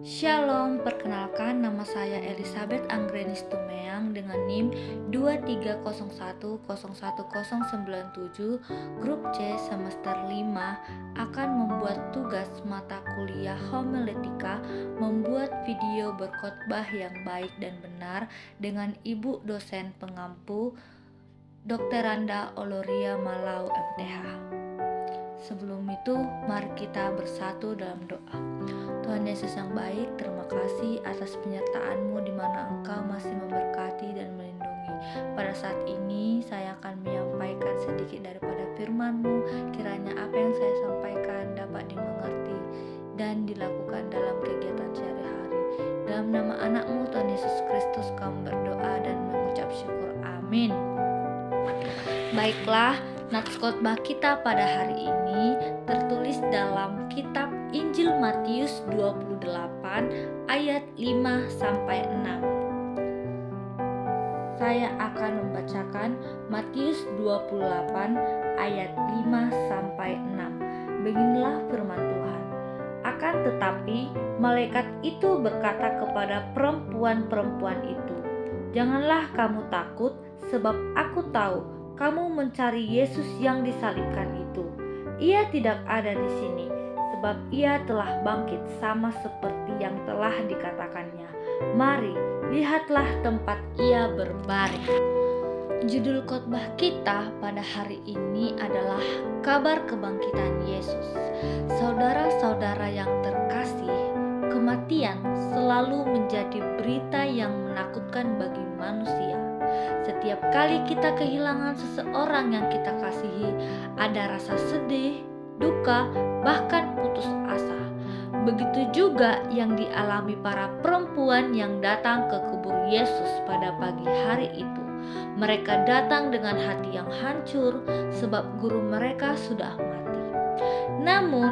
Shalom, perkenalkan nama saya Elizabeth Anggreni Tumeang dengan NIM 230101097 Grup C semester 5 akan membuat tugas mata kuliah homiletika membuat video berkhotbah yang baik dan benar dengan Ibu dosen pengampu Dr. Randa Oloria Malau MTH. Sebelum itu, mari kita bersatu dalam doa. Tuhan Yesus yang baik, terima kasih atas penyertaan-Mu di mana Engkau masih memberkati dan melindungi. Pada saat ini, saya akan menyampaikan sedikit daripada firman-Mu. Kiranya apa yang saya sampaikan dapat dimengerti dan dilakukan dalam kegiatan sehari-hari. Dalam nama anak-Mu, Tuhan Yesus Kristus, kami berdoa dan mengucap syukur. Amin. Baiklah, nats khotbah kita pada hari ini tertulis dalam kitab Injil Matius 28 ayat 5-6. Saya akan membacakan Matius 28 ayat 5-6. Beginilah firman Tuhan. Akan tetapi malaikat itu berkata kepada perempuan-perempuan itu, "Janganlah kamu takut, sebab aku tahu kamu mencari Yesus yang disalibkan itu. Ia tidak ada di sini, sebab ia telah bangkit sama seperti yang telah dikatakannya. Mari, lihatlah tempat ia berbaring." Judul khotbah kita pada hari ini adalah Kabar Kebangkitan Yesus. Saudara-saudara yang terkasih, kematian selalu menjadi berita yang menakutkan bagi manusia. Setiap kali kita kehilangan seseorang yang kita kasihi, ada rasa sedih, duka, bahkan putus asa. Begitu juga yang dialami para perempuan yang datang ke kubur Yesus pada pagi hari itu. Mereka datang dengan hati yang hancur sebab guru mereka sudah mati. Namun,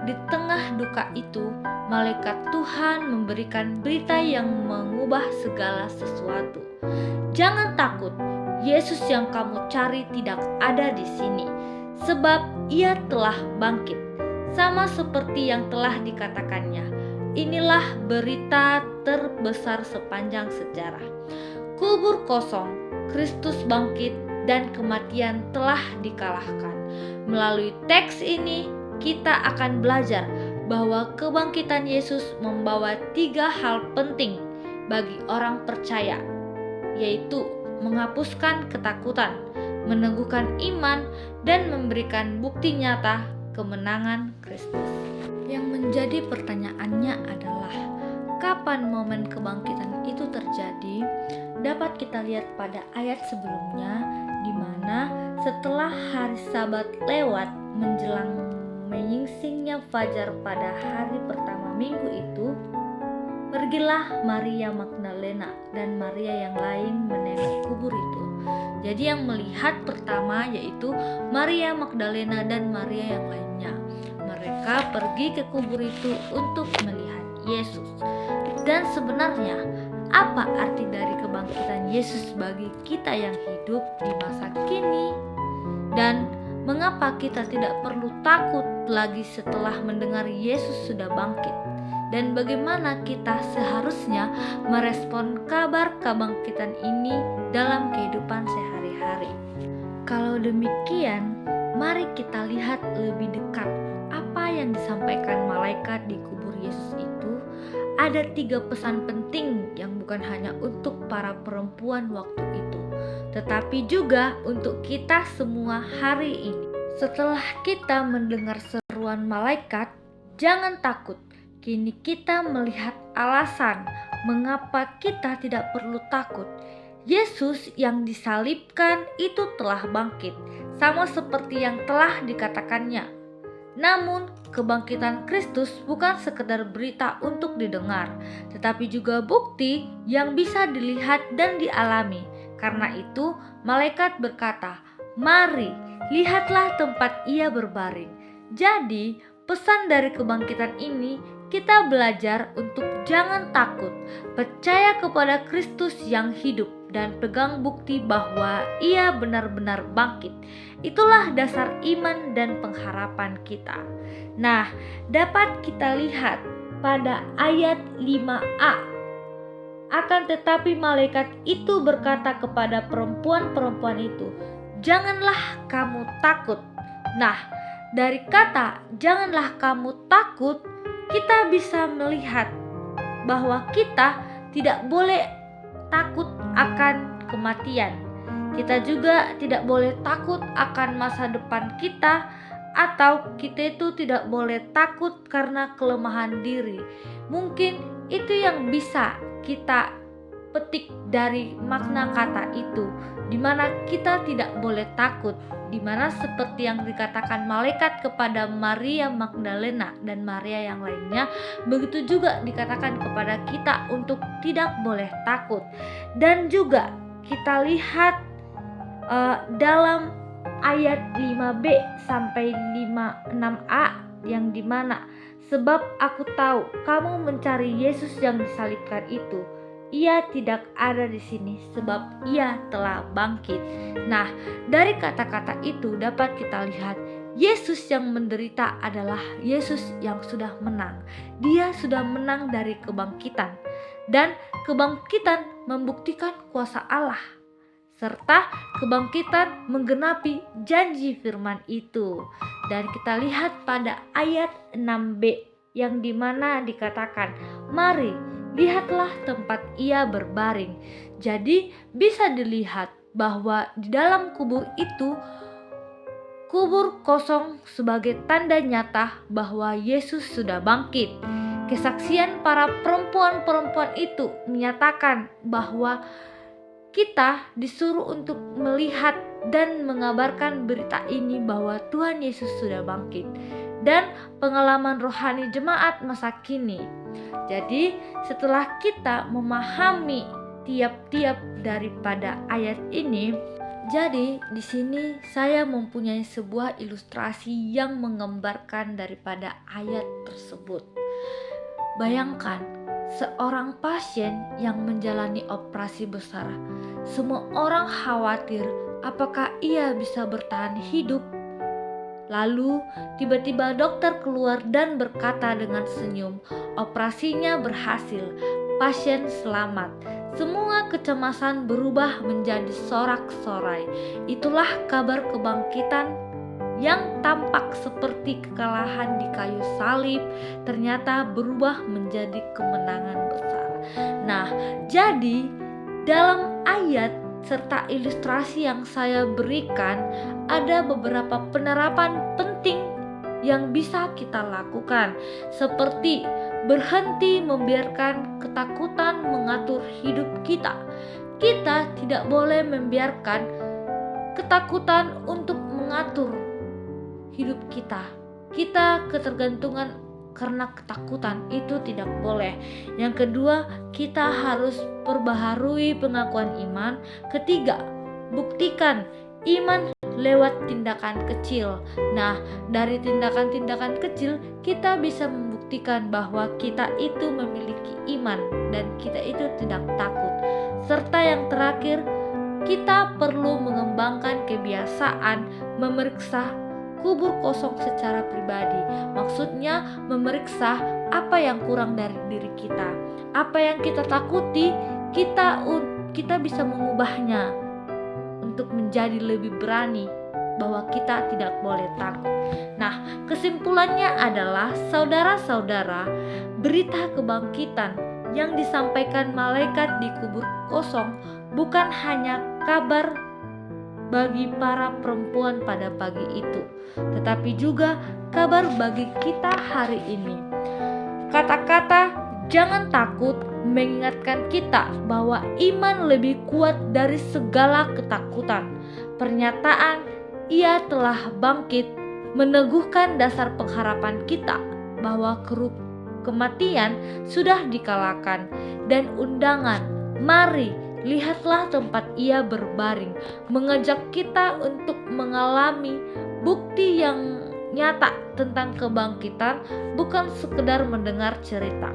di tengah duka itu, malaikat Tuhan memberikan berita yang mengubah segala sesuatu. "Jangan takut, Yesus yang kamu cari tidak ada di sini, sebab ia telah bangkit, sama seperti yang telah dikatakannya." Inilah berita terbesar sepanjang sejarah. Kubur kosong, Kristus bangkit, dan kematian telah dikalahkan. Melalui teks ini, kita akan belajar bahwa kebangkitan Yesus membawa 3 hal penting bagi orang percaya, yaitu menghapuskan ketakutan, meneguhkan iman, dan memberikan bukti nyata kemenangan Kristus. Yang menjadi pertanyaannya adalah, kapan momen kebangkitan itu terjadi? Dapat kita lihat pada ayat sebelumnya, di mana setelah hari Sabat lewat menjelang menyingsingnya fajar pada hari pertama minggu itu, pergilah Maria Magdalena dan Maria yang lain menengok kubur itu. Jadi yang melihat pertama yaitu Maria Magdalena dan Maria yang lainnya. Mereka pergi ke kubur itu untuk melihat Yesus. Dan sebenarnya, apa arti dari kebangkitan Yesus bagi kita yang hidup di masa kini? Dan mengapa kita tidak perlu takut lagi setelah mendengar Yesus sudah bangkit? Dan bagaimana kita seharusnya merespon kabar kebangkitan ini dalam kehidupan sehari-hari? Kalau demikian, mari kita lihat lebih dekat apa yang disampaikan malaikat di kubur Yesus itu. Ada 3 pesan penting yang bukan hanya untuk para perempuan waktu itu, tetapi juga untuk kita semua hari ini. Setelah kita mendengar seruan malaikat, "Jangan takut," kini kita melihat alasan mengapa kita tidak perlu takut. Yesus yang disalibkan itu telah bangkit, sama seperti yang telah dikatakannya. Namun, kebangkitan Kristus bukan sekedar berita untuk didengar, tetapi juga bukti yang bisa dilihat dan dialami. Karena itu, malaikat berkata, "Mari, lihatlah tempat ia berbaring." Jadi, pesan dari kebangkitan ini, kita belajar untuk jangan takut, percaya kepada Kristus yang hidup, dan pegang bukti bahwa ia benar-benar bangkit. Itulah dasar iman dan pengharapan kita. Nah, dapat kita lihat pada ayat 5a. Akan tetapi malaikat itu berkata kepada perempuan-perempuan itu, "Janganlah kamu takut." Nah, dari kata "janganlah kamu takut" kita bisa melihat bahwa kita tidak boleh takut akan kematian. Kita juga tidak boleh takut akan masa depan kita, atau kita itu tidak boleh takut karena kelemahan diri. Mungkin itu yang bisa kita petik dari makna kata itu, di mana kita tidak boleh takut, di mana seperti yang dikatakan malaikat kepada Maria Magdalena dan Maria yang lainnya, begitu juga dikatakan kepada kita untuk tidak boleh takut. Dan juga kita lihat dalam ayat 5b sampai 56a yang dimana, "Sebab aku tahu kamu mencari Yesus yang disalibkan itu. Ia tidak ada di sini sebab ia telah bangkit." Nah, dari kata-kata itu dapat kita lihat Yesus yang menderita adalah Yesus yang sudah menang. Dia sudah menang dari kebangkitan, dan kebangkitan membuktikan kuasa Allah, serta kebangkitan menggenapi janji firman itu. Dan kita lihat pada ayat 6b yang dimana dikatakan, "Mari, lihatlah tempat ia berbaring." Jadi bisa dilihat bahwa di dalam kubur itu, kubur kosong sebagai tanda nyata bahwa Yesus sudah bangkit. Kesaksian para perempuan-perempuan itu menyatakan bahwa kita disuruh untuk melihat dan mengabarkan berita ini bahwa Tuhan Yesus sudah bangkit, dan pengalaman rohani jemaat masa kini. Jadi setelah kita memahami tiap-tiap daripada ayat ini, jadi di sini saya mempunyai sebuah ilustrasi yang menggambarkan daripada ayat tersebut. Bayangkan seorang pasien yang menjalani operasi besar. Semua orang khawatir apakah ia bisa bertahan hidup. Lalu tiba-tiba dokter keluar dan berkata dengan senyum, "Operasinya berhasil, pasien selamat." Semua kecemasan berubah menjadi sorak-sorai. Itulah kabar kebangkitan yang tampak seperti kekalahan di kayu salib, ternyata berubah menjadi kemenangan besar. Nah, jadi dalam ayat serta ilustrasi yang saya berikan, ada beberapa penerapan penting yang bisa kita lakukan, seperti berhenti membiarkan ketakutan mengatur hidup kita. Kita tidak boleh membiarkan ketakutan untuk mengatur hidup kita. Kita ketergantungan karena ketakutan itu tidak boleh. Yang kedua, kita harus perbaharui pengakuan iman. Ketiga, buktikan iman lewat tindakan kecil. Nah, dari tindakan-tindakan kecil kita bisa membuktikan bahwa kita itu memiliki iman dan kita itu tidak takut. Serta yang terakhir, kita perlu mengembangkan kebiasaan memeriksa kubur kosong secara pribadi. Maksudnya memeriksa apa yang kurang dari diri kita, apa yang kita takuti, kita bisa mengubahnya untuk menjadi lebih berani, bahwa kita tidak boleh takut. Nah, kesimpulannya adalah saudara-saudara, berita kebangkitan yang disampaikan malaikat di kubur kosong bukan hanya kabar bagi para perempuan pada pagi itu, tetapi juga kabar bagi kita hari ini. Kata-kata "jangan takut" mengingatkan kita bahwa iman lebih kuat dari segala ketakutan. Pernyataan "ia telah bangkit" meneguhkan dasar pengharapan kita bahwa kematian sudah dikalahkan, dan undangan "mari, lihatlah tempat ia berbaring" mengajak kita untuk mengalami bukti yang nyata tentang kebangkitan, bukan sekedar mendengar cerita.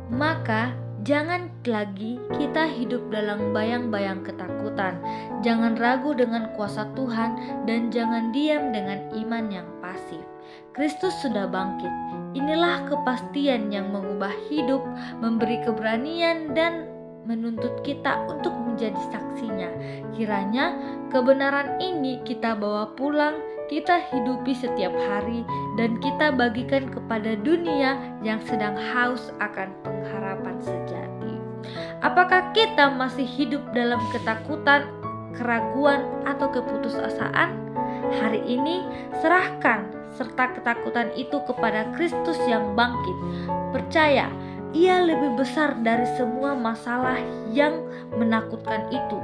Maka jangan lagi kita hidup dalam bayang-bayang ketakutan. Jangan ragu dengan kuasa Tuhan, dan jangan diam dengan iman yang pasif. Kristus sudah bangkit. Inilah kepastian yang mengubah hidup, memberi keberanian dan menuntut kita untuk menjadi saksinya. Kiranya kebenaran ini kita bawa pulang, kita hidupi setiap hari, dan kita bagikan kepada dunia yang sedang haus akan pengharapan sejati. Apakah kita masih hidup dalam ketakutan, keraguan, atau keputusasaan? Hari ini serahkan serta ketakutan itu kepada Kristus yang bangkit. Percaya, Ia lebih besar dari semua masalah yang menakutkan itu.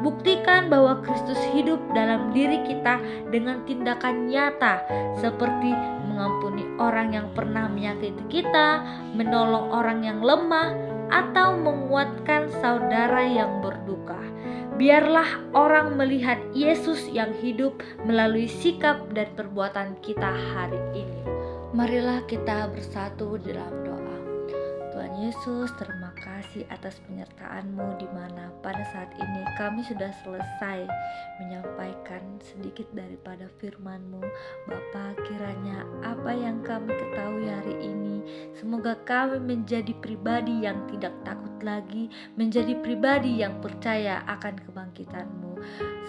Buktikan bahwa Kristus hidup dalam diri kita dengan tindakan nyata, seperti mengampuni orang yang pernah menyakiti kita, menolong orang yang lemah, atau menguatkan saudara yang berduka. Biarlah orang melihat Yesus yang hidup melalui sikap dan perbuatan kita hari ini. Marilah kita bersatu dalam doa. Tuhan Yesus, terima kasih atas penyertaan-Mu di mana pada saat ini kami sudah selesai menyampaikan sedikit daripada firman-Mu. Bapa, kiranya apa yang kami ketahui hari ini, semoga kami menjadi pribadi yang tidak takut lagi, menjadi pribadi yang percaya akan kebangkitan-Mu.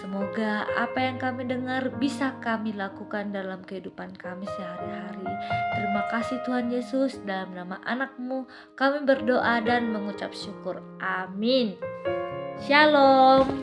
Semoga apa yang kami dengar bisa kami lakukan dalam kehidupan kami sehari-hari. Terima kasih Tuhan Yesus, dalam nama anak-Mu kami berdoa dan mengucap syukur. Amin. Shalom.